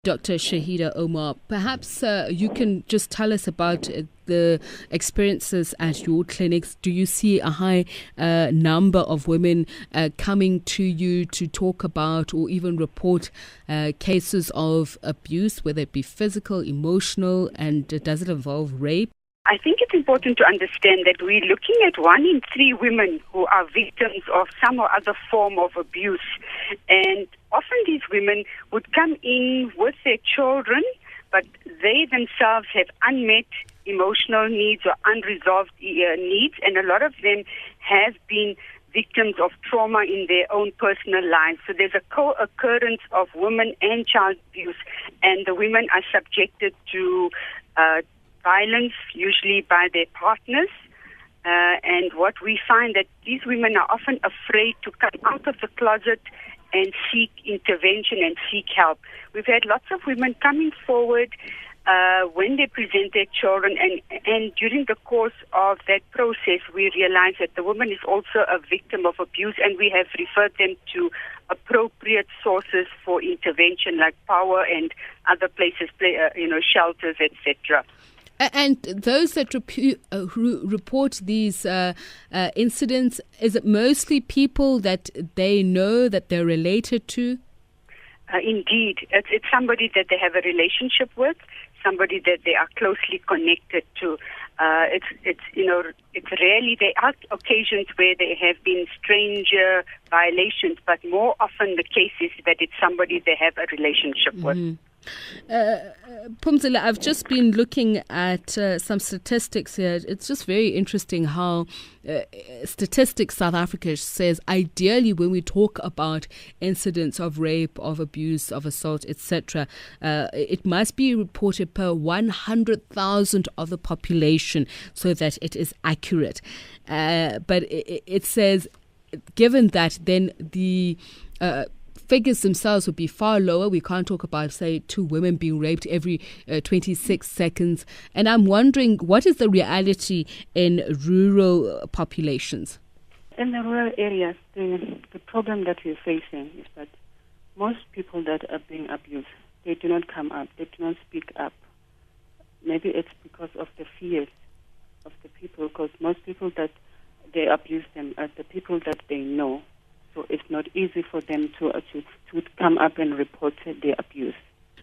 Dr. Shahida Omar, perhaps you can just tell us about the experiences at your clinics. Do you see a high number of women coming to you to talk about or even report cases of abuse, whether it be physical, emotional, and does it involve rape? I think it's important to understand that we're looking at 1 in 3 women who are victims of some or other form of abuse. And often these women would come in with their children, but they themselves have unmet emotional needs or unresolved needs, and a lot of them have been victims of trauma in their own personal lives. So there's a co-occurrence of women and child abuse, and the women are subjected to violence, usually by their partners. And what we find that these women are often afraid to come out of the closet and seek intervention and seek help. We've had lots of women coming forward when they present their children, and during the course of that process, we realize that the woman is also a victim of abuse, and we have referred them to appropriate sources for intervention, like power and other places, shelters, etc. And those that report these incidents, is it mostly people that they know, that they're related to? Indeed. It's somebody that they have a relationship with, somebody that they are closely connected to. It's rarely, there are occasions where there have been stranger violations, but more often the case is that it's somebody they have a relationship with. Pumzile, I've just been looking at some statistics here. It's just very interesting how Statistics South Africa says ideally when we talk about incidents of rape, of abuse, of assault, etc., it must be reported per 100,000 of the population so that it is accurate. But it says, given that, then the figures themselves would be far lower. We can't talk about, say, 2 women being raped every 26 seconds. And I'm wondering, what is the reality in rural populations? In the rural areas, the problem that we're facing is that most people that are being abused, they do not come up, they do not speak up. Maybe it's because of the fears of the people, because most people that they abuse them are the people that they know. So it's not easy for them to come up and report their abuse.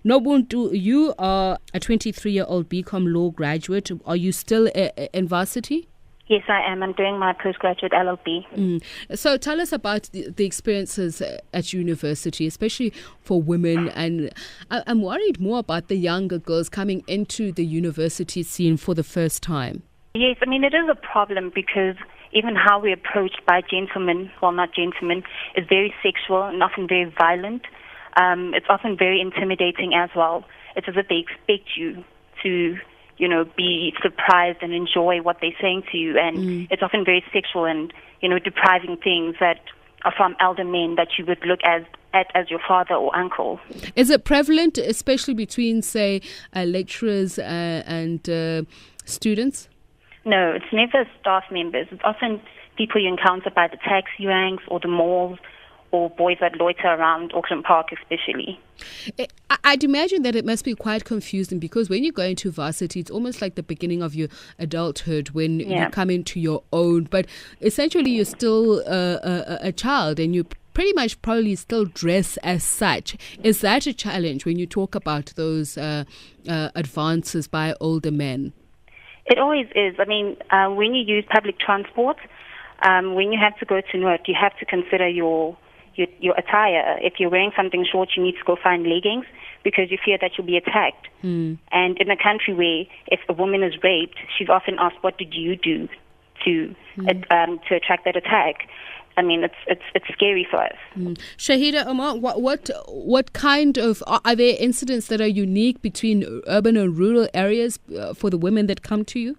Nobuntu, you are a 23-year-old BCom law graduate. Are you still in varsity? Yes, I am. I'm doing my postgraduate LLB. So tell us about the experiences at university, especially for women. And I'm worried more about the younger girls coming into the university scene for the first time. Yes, I mean, it is a problem because even how we're approached by gentlemen, well, not gentlemen, is very sexual and often very violent. It's often very intimidating as well. It's as if they expect you to, be surprised and enjoy what they're saying to you. And it's often very sexual and, depriving things that are from elder men that you would look at as your father or uncle. Is it prevalent, especially between, say, lecturers and students? No, it's never staff members. It's often people you encounter by the taxi ranks or the malls or boys that loiter around Auckland Park especially. I'd imagine that it must be quite confusing because when you go into varsity, it's almost like the beginning of your adulthood when you come into your own. But essentially, you're still a child and you pretty much probably still dress as such. Is that a challenge when you talk about those advances by older men? It always is. I mean, when you use public transport, when you have to go to work, you have to consider your attire. If you're wearing something short, you need to go find leggings because you fear that you'll be attacked. And in a country where if a woman is raped, she's often asked, what did you do to attract that attack? I mean, it's scary for us. Shahida Omar, what kind of are there incidents that are unique between urban and rural areas for the women that come to you?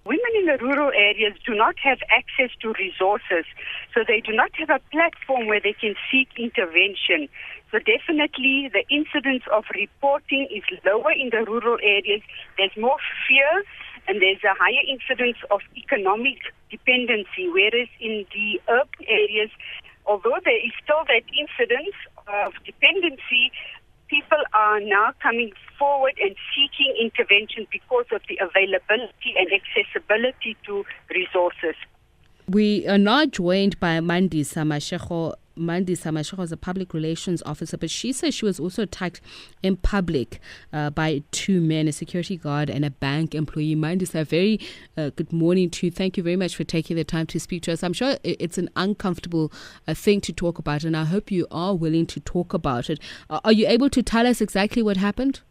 Women in the rural areas do not have access to resources, so they do not have a platform where they can seek intervention. So definitely the incidence of reporting is lower in the rural areas. There's more fear and there's a higher incidence of economic dependency, whereas in the urban areas, although there is still that incidence of dependency, people are now coming forward and seeking intervention because of the availability and accessibility to resources. We are now joined by Mandisa Mashego. Mandisa Mashego is a public relations officer, but she says she was also attacked in public by two men, a security guard and a bank employee. Mandisa, very good morning to you. Thank you very much for taking the time to speak to us. I'm sure it's an uncomfortable thing to talk about, and I hope you are willing to talk about it. Are you able to tell us exactly what happened?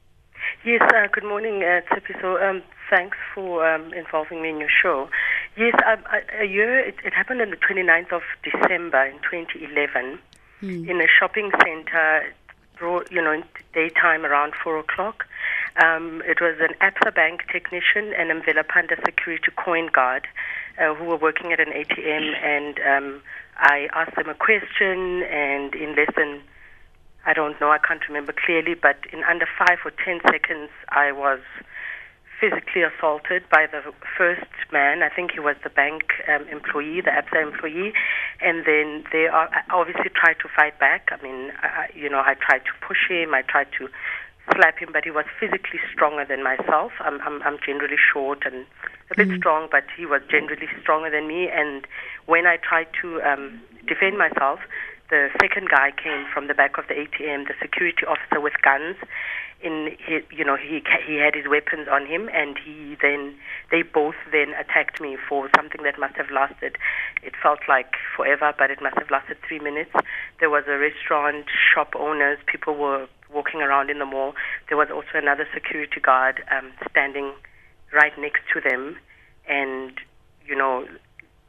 Yes, good morning, Tsipi. So thanks for involving me in your show. Yes, it happened on the 29th of December in 2011 in a shopping center, in daytime around 4 o'clock. It was an Absa Bank technician and Mvela Panda security coin guard who were working at an ATM, and I asked them a question, and in less than, I don't know, I can't remember clearly, but in under 5 or 10 seconds, I was physically assaulted by the first man. I think he was the bank employee, the Absa employee, and then I obviously tried to fight back. I mean, I tried to push him, I tried to slap him, but he was physically stronger than myself. I'm generally short and a bit strong, but he was generally stronger than me. And when I tried to defend myself, the second guy came from the back of the ATM, the security officer with guns. He had his weapons on him, and they both then attacked me for something that must have lasted. It felt like forever, but it must have lasted 3 minutes. There was a restaurant, shop owners, people were walking around in the mall. There was also another security guard standing right next to them, and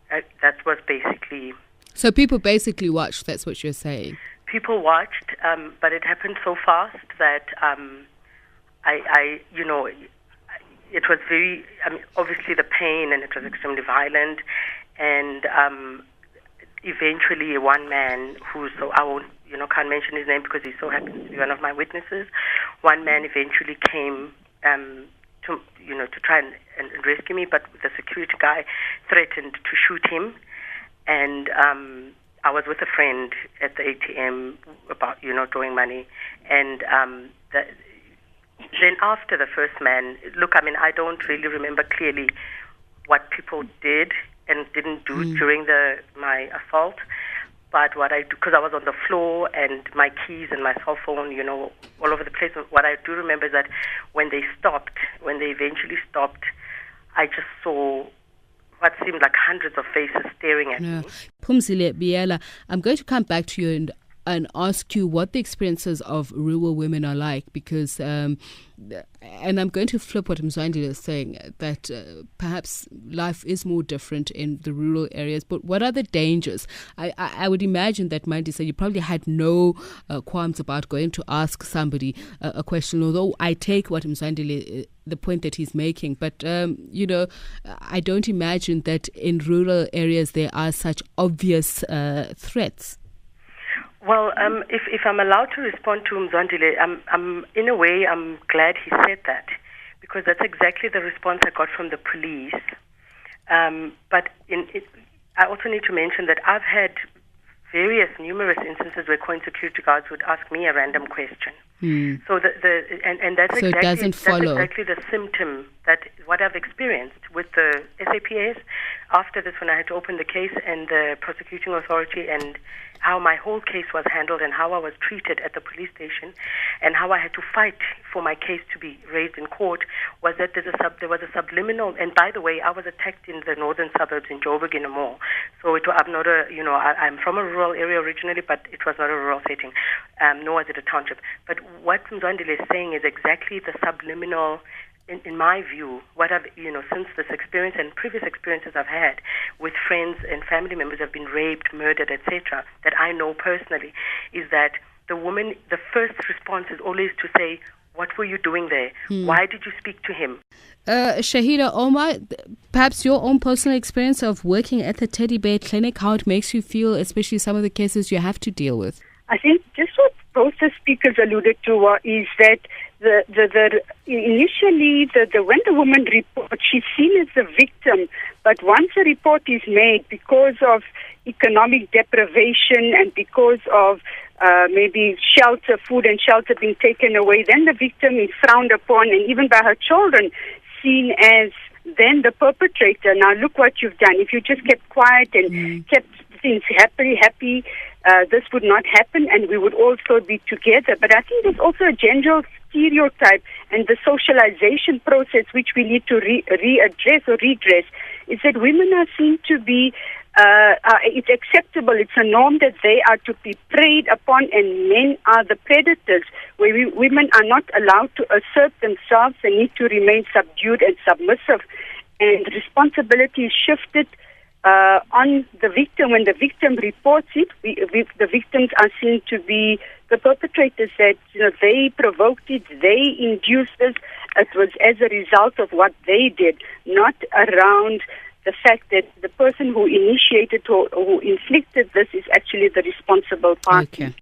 that was basically. So people basically watched. That's what you're saying. People watched, but it happened so fast that it was very, obviously the pain, and it was extremely violent, and eventually one man I won't, can't mention his name because he so happens to be one of my witnesses. One man eventually came to try and rescue me, but the security guy threatened to shoot him, and I was with a friend at the ATM about, drawing money. And then after the first man, I don't really remember clearly what people did and didn't do during my assault. But what I do, because I was on the floor and my keys and my cell phone, all over the place, what I do remember is that when they eventually stopped, I just saw what seemed like hundreds of faces staring at me. Phumzile Biyela, I'm going to come back to you and ask you what the experiences of rural women are like, because and I'm going to flip what Mzwandile is saying, that perhaps life is more different in the rural areas, but what are the dangers? I would imagine that Mandisa, you probably had no qualms about going to ask somebody a question, although I take what Mzwandile, the point that he's making, but I don't imagine that in rural areas there are such obvious threats. Well, if I'm allowed to respond to Mzwandile, I'm in a way I'm glad he said that, because that's exactly the response I got from the police. But I also need to mention that I've had numerous instances where coin security guards would ask me a random question. So that's so it doesn't follow. That's exactly the symptom that what I've experienced with the SAPS after this, when I had to open the case, and the prosecuting authority, and how my whole case was handled, and how I was treated at the police station, and how I had to fight for my case to be raised in court, was that there was a subliminal. And by the way, I was attacked in the northern suburbs in Joburg in a mall. So I'm not I'm from a rural area originally, but it was not a rural setting, nor was it a township. But what Mzwandile is saying is exactly the subliminal. In my view, what I've, since this experience and previous experiences I've had with friends and family members who have been raped, murdered, etc., that I know personally, is that the first response is always to say, what were you doing there? Why did you speak to him? Shahida Omar, perhaps your own personal experience of working at the Teddy Bear Clinic, how it makes you feel, especially some of the cases you have to deal with. I think just what both the speakers alluded to is that the initially, when the woman reports, she's seen as the victim. But once a report is made, because of economic deprivation and because of maybe shelter, food and shelter being taken away, then the victim is frowned upon, and even by her children, seen as then the perpetrator. Now look what you've done. If you just kept quiet and kept things happy, this would not happen, and we would also be together. But I think there's also a gender stereotype, and the socialization process which we need to readdress or redress is that women are seen to be it's acceptable, it's a norm that they are to be preyed upon, and men are the predators, where women are not allowed to assert themselves and need to remain subdued and submissive, and responsibility is shifted on the victim. When the victim reports it, the victims are seen to be the perpetrators, that they provoked it, they induced this, it was as a result of what they did, not around the fact that the person who initiated or who inflicted this is actually the responsible party. Okay.